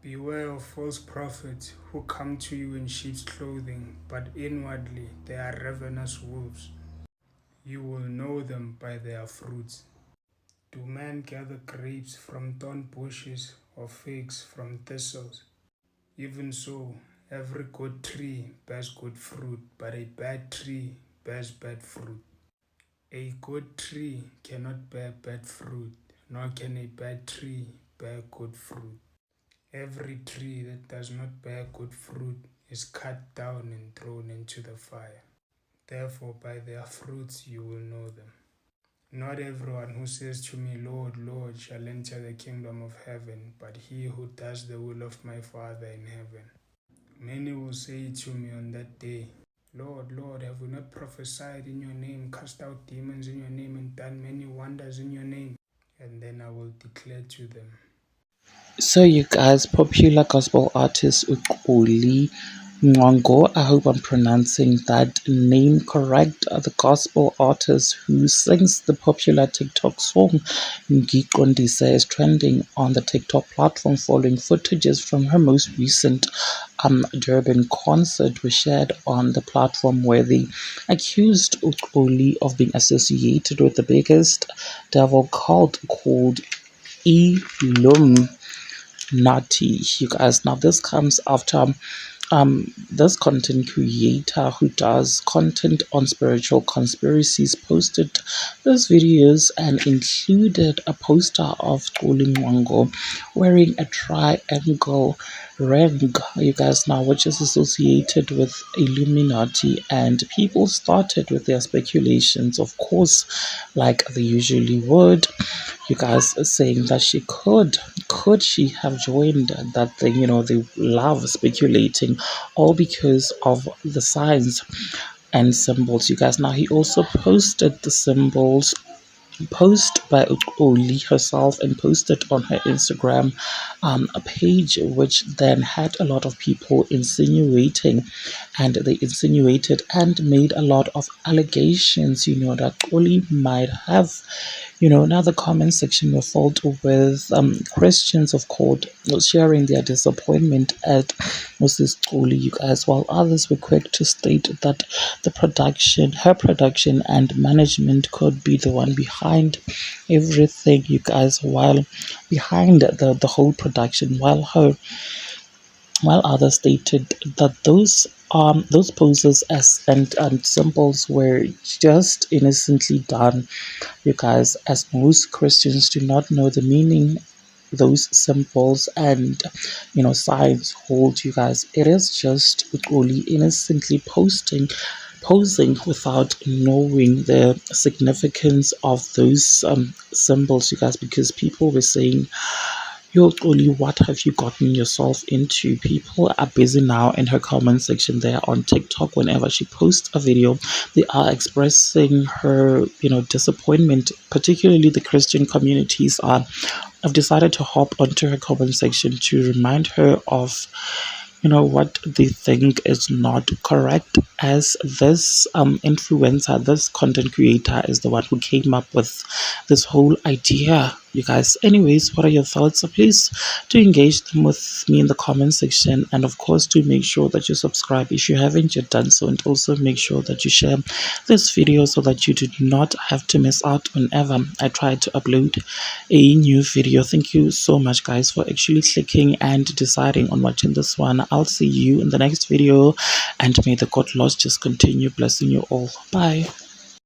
Beware of false prophets who come to you in sheep's clothing, but inwardly they are ravenous wolves. You will know them by their fruits. Do men gather grapes from thorn bushes or figs from thistles? Even so, every good tree bears good fruit, but a bad tree bears bad fruit. A good tree cannot bear bad fruit, nor can a bad tree bear good fruit. Every tree that does not bear good fruit is cut down and thrown into the fire. Therefore, by their fruits you will know them. Not everyone who says to me, Lord, Lord, shall enter the kingdom of heaven, but he who does the will of my Father in heaven. Many will say to me on that day, Lord, Lord, have we not prophesied in your name, cast out demons in your name, and done many wonders in your name? And then I will declare to them, So, you guys, popular gospel artist Ukuli Mwango, I hope I'm pronouncing that name correct. The gospel artist who sings the popular TikTok song Ngikondise is trending on the TikTok platform following footages from her most recent Durban concert was shared on the platform where they accused Ukuli of being associated with the biggest devil cult called Ilum Naughty, you guys. Now, this comes after this content creator who does content on spiritual conspiracies posted those videos and included a poster of Xoli Mwango wearing a triangle ring, you guys, now, which is associated with Illuminati, and people started with their speculations, of course, like they usually would, you guys, saying that could she have joined that thing, they love speculating, all because of the signs and symbols, you guys. Now, he also posted the symbols post by Oli herself and posted on her Instagram a page, which then had a lot of people insinuating, and they insinuated and made a lot of allegations, that Oli might have, now the comment section were filled with Christians, of course, sharing their disappointment at Moses Oli, you guys, while others were quick to state that her production and management could be the one behind everything, you guys, while behind the whole production, while others stated that those poses and symbols were just innocently done, you guys, as most Christians do not know the meaning those symbols and signs hold, you guys. It is just only innocently posing without knowing the significance of those symbols, you guys, because people were saying, Yo, Oli, what have you gotten yourself into? People are busy now in her comment section there on TikTok. Whenever she posts a video, they are expressing her, disappointment. Particularly the Christian communities have decided to hop onto her comment section to remind her of what they think is not correct, as this influencer, this content creator is the one who came up with this whole idea, you guys. Anyways, what are your thoughts? So please do engage them with me in the comment section, and of course do make sure that you subscribe if you haven't yet done so, and also make sure that you share this video so that you do not have to miss out whenever I try to upload a new video. Thank you so much, guys, for actually clicking and deciding on watching this one. I'll see you in the next video, and may the God Lord just continue blessing you all. Bye.